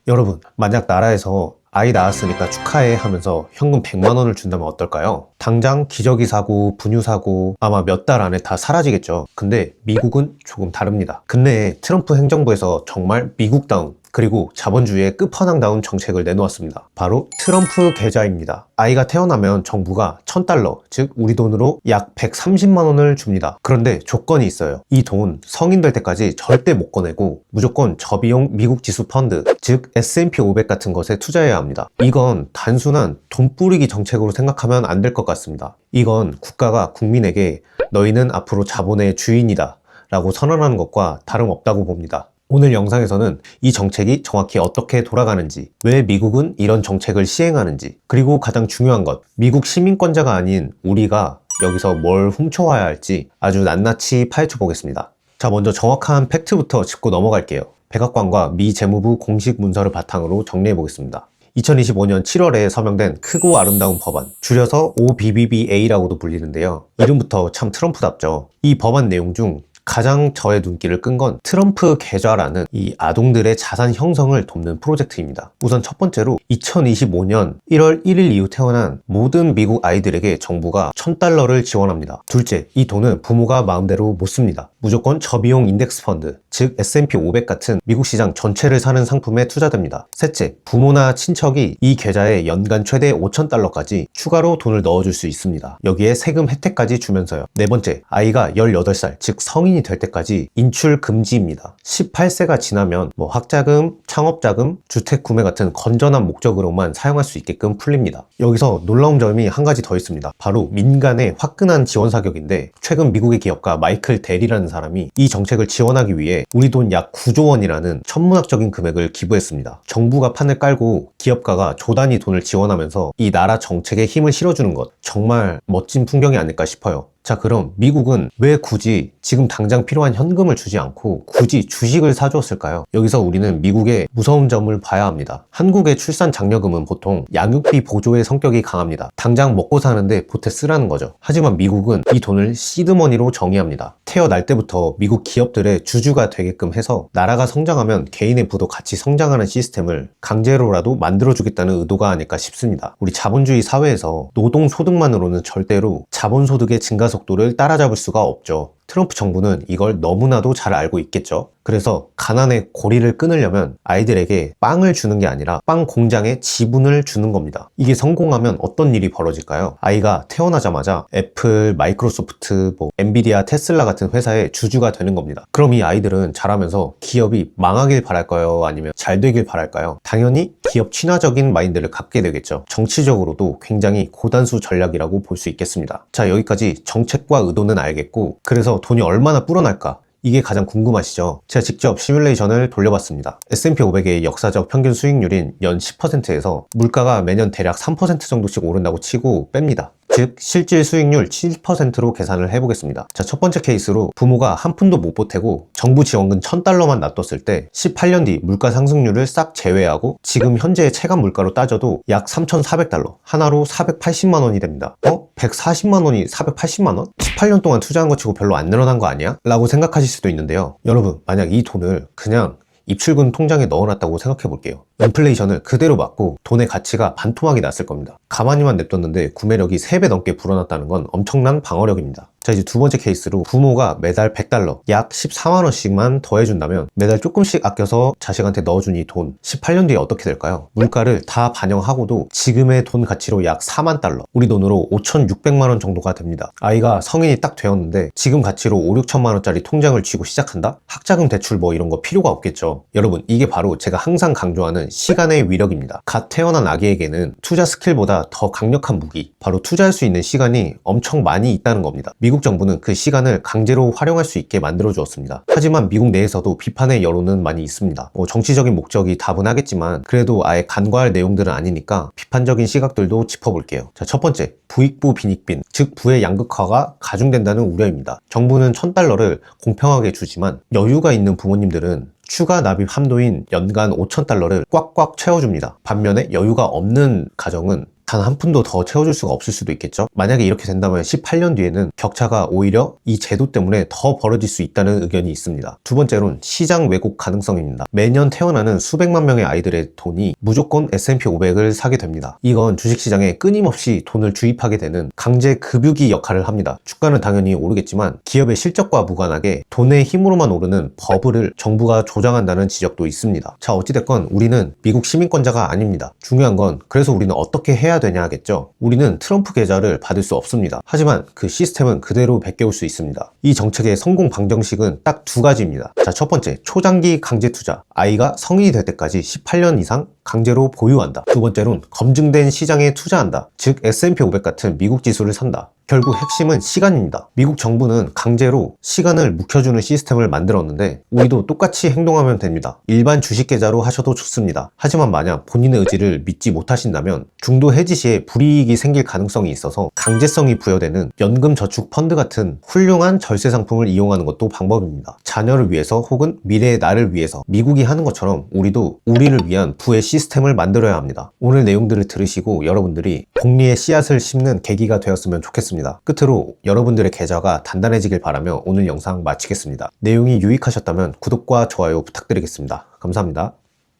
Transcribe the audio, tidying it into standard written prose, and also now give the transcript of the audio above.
여러분, 만약 나라에서 아이 낳았으니까 축하해 하면서 현금 100만 원을 준다면 어떨까요? 당장 기저귀 사고, 분유 사고 아마 몇 달 안에 다 사라지겠죠. 근데 미국은 조금 다릅니다. 근래에 트럼프 행정부에서 정말 미국다운 그리고 자본주의의 끝판왕다운 정책을 내놓았습니다. 바로 트럼프 계좌입니다. 아이가 태어나면 정부가 1000달러, 즉 우리 돈으로 약 130만 원을 줍니다. 그런데 조건이 있어요. 이 돈 성인 될 때까지 절대 못 꺼내고 무조건 저비용 미국 지수 펀드, 즉 S&P 500 같은 것에 투자해야 합니다. 이건 단순한 돈 뿌리기 정책으로 생각하면 안 될 것 같습니다. 이건 국가가 국민에게 너희는 앞으로 자본의 주인이다 라고 선언하는 것과 다름없다고 봅니다. 오늘 영상에서는 이 정책이 정확히 어떻게 돌아가는지, 왜 미국은 이런 정책을 시행하는지, 그리고 가장 중요한 것, 미국 시민권자가 아닌 우리가 여기서 뭘 훔쳐와야 할지 아주 낱낱이 파헤쳐 보겠습니다. 자, 먼저 정확한 팩트부터 짚고 넘어갈게요. 백악관과 미 재무부 공식 문서를 바탕으로 정리해 보겠습니다. 2025년 7월에 서명된 크고 아름다운 법안, 줄여서 OBBBA라고도 불리는데요. 이름부터 참 트럼프답죠. 이 법안 내용 중 가장 저의 눈길을 끈 건 트럼프 계좌라는 이 아동들의 자산 형성을 돕는 프로젝트입니다. 우선 첫 번째로 2025년 1월 1일 이후 태어난 모든 미국 아이들에게 정부가 1000달러를 지원합니다. 둘째, 이 돈은 부모가 마음대로 못 씁니다. 무조건 저비용 인덱스 펀드, 즉 S&P 500 같은 미국 시장 전체를 사는 상품에 투자됩니다. 셋째, 부모나 친척이 이 계좌에 연간 최대 5000달러까지 추가로 돈을 넣어줄 수 있습니다. 여기에 세금 혜택까지 주면서요. 네 번째, 아이가 18살, 즉 성인이 될 때까지 인출 금지입니다. 18세가 지나면 학자금, 창업자금, 주택 구매 같은 건전한 목적으로만 사용할 수 있게끔 풀립니다. 여기서 놀라운 점이 한 가지 더 있습니다. 바로 민간의 화끈한 지원 사격인데, 최근 미국의 기업가 마이클 델이라는 사람이 이 정책을 지원하기 위해 우리 돈 약 9조 원이라는 천문학적인 금액을 기부했습니다. 정부가 판을 깔고 기업가가 조 단위 돈을 지원하면서 이 나라 정책에 힘을 실어주는 것, 정말 멋진 풍경이 아닐까 싶어요. 자, 그럼 미국은 왜 굳이 지금 당장 필요한 현금을 주지 않고 굳이 주식을 사주었을까요? 여기서 우리는 미국의 무서운 점을 봐야 합니다. 한국의 출산 장려금은 보통 양육비 보조의 성격이 강합니다. 당장 먹고 사는데 보태 쓰라는 거죠. 하지만 미국은 이 돈을 시드머니로 정의합니다. 태어날 때부터 미국 기업들의 주주가 되게끔 해서 나라가 성장하면 개인의 부도 같이 성장하는 시스템을 강제로라도 만들어주겠다는 의도가 아닐까 싶습니다. 우리 자본주의 사회에서 노동소득만으로는 절대로 자본소득의 증가 속도를 따라잡을 수가 없죠. 트럼프 정부는 이걸 너무나도 잘 알고 있겠죠. 그래서 가난의 고리를 끊으려면 아이들에게 빵을 주는 게 아니라 빵 공장에 지분을 주는 겁니다. 이게 성공하면 어떤 일이 벌어질까요? 아이가 태어나자마자 애플, 마이크로소프트, 엔비디아, 테슬라 같은 회사의 주주가 되는 겁니다. 그럼 이 아이들은 자라면서 기업이 망하길 바랄까요? 아니면 잘 되길 바랄까요? 당연히 기업 친화적인 마인드를 갖게 되겠죠. 정치적으로도 굉장히 고단수 전략이라고 볼 수 있겠습니다. 자, 여기까지 정책과 의도는 알겠고, 그래서 돈이 얼마나 불어날까? 이게 가장 궁금하시죠? 제가 직접 시뮬레이션을 돌려봤습니다. S&P 500의 역사적 평균 수익률인 연 10%에서 물가가 매년 대략 3% 정도씩 오른다고 치고 뺍니다. 즉 실질 수익률 7%로 계산을 해보겠습니다. 자, 첫 번째 케이스로 부모가 한 푼도 못 보태고 정부 지원금 1000달러만 놔뒀을 때 18년 뒤 물가 상승률을 싹 제외하고 지금 현재의 체감 물가로 따져도 약 3,400달러, 하나로 480만 원이 됩니다. 140만 원이 480만 원? 18년 동안 투자한 거 치고 별로 안 늘어난 거 아니야? 라고 생각하실 수도 있는데요. 여러분, 만약 이 돈을 그냥 입출금 통장에 넣어놨다고 생각해 볼게요. 인플레이션을 그대로 맞고 돈의 가치가 반토막이 났을 겁니다. 가만히만 냅뒀는데 구매력이 3배 넘게 불어났다는 건 엄청난 방어력입니다. 자, 이제 두 번째 케이스로 부모가 매달 100달러, 약 14만원씩만 더해준다면 매달 조금씩 아껴서 자식한테 넣어준 이 돈, 18년 뒤에 어떻게 될까요? 물가를 다 반영하고도 지금의 돈 가치로 약 4만 달러, 우리 돈으로 5,600만원 정도가 됩니다. 아이가 성인이 딱 되었는데 지금 가치로 5, 6천만원짜리 통장을 쥐고 시작한다? 학자금 대출 이런 거 필요가 없겠죠. 여러분, 이게 바로 제가 항상 강조하는 시간의 위력입니다. 갓 태어난 아기에게는 투자 스킬보다 더 강력한 무기, 바로 투자할 수 있는 시간이 엄청 많이 있다는 겁니다. 미국 정부는 그 시간을 강제로 활용할 수 있게 만들어 주었습니다. 하지만 미국 내에서도 비판의 여론은 많이 있습니다. 정치적인 목적이 다분하겠지만 그래도 아예 간과할 내용들은 아니니까 비판적인 시각들도 짚어볼게요. 자, 첫 번째, 부익부 빈익빈, 즉 부의 양극화가 가중된다는 우려입니다. 정부는 1000달러를 공평하게 주지만 여유가 있는 부모님들은 추가 납입 한도인 연간 5,000달러를 꽉꽉 채워줍니다. 반면에 여유가 없는 가정은 단 한 푼도 더 채워줄 수가 없을 수도 있겠죠. 만약에 이렇게 된다면 18년 뒤에는 격차가 오히려 이 제도 때문에 더 벌어질 수 있다는 의견이 있습니다. 두 번째로는 시장 왜곡 가능성입니다. 매년 태어나는 수백만 명의 아이들의 돈이 무조건 S&P 500을 사게 됩니다. 이건 주식시장에 끊임없이 돈을 주입하게 되는 강제 급유기 역할을 합니다. 주가는 당연히 오르겠지만 기업의 실적과 무관하게 돈의 힘으로만 오르는 버블을 정부가 조장한다는 지적도 있습니다. 자, 어찌됐건 우리는 미국 시민권자가 아닙니다. 중요한 건 그래서 우리는 어떻게 해야 되냐 하겠죠. 우리는 트럼프 계좌를 받을 수 없습니다. 하지만 그 시스템은 그대로 베껴올 수 있습니다. 이 정책의 성공 방정식은 딱 두 가지입니다. 자, 첫 번째, 초장기 강제 투자. 아이가 성인이 될 때까지 18년 이상 강제로 보유한다. 두 번째로는 검증된 시장에 투자한다. 즉 S&P 500 같은 미국 지수를 산다. 결국 핵심은 시간입니다. 미국 정부는 강제로 시간을 묵혀주는 시스템을 만들었는데 우리도 똑같이 행동하면 됩니다. 일반 주식 계좌로 하셔도 좋습니다. 하지만 만약 본인의 의지를 믿지 못하신다면 중도 해지 시에 불이익이 생길 가능성이 있어서 강제성이 부여되는 연금 저축 펀드 같은 훌륭한 절세 상품을 이용하는 것도 방법입니다. 자녀를 위해서 혹은 미래의 나를 위해서 미국이 하는 것처럼 우리도 우리를 위한 부의 시스템을 만들어야 합니다. 오늘 내용들을 들으시고 여러분들이 복리의 씨앗을 심는 계기가 되었으면 좋겠습니다. 끝으로 여러분들의 계좌가 단단해지길 바라며 오늘 영상 마치겠습니다. 내용이 유익하셨다면 구독과 좋아요 부탁드리겠습니다. 감사합니다.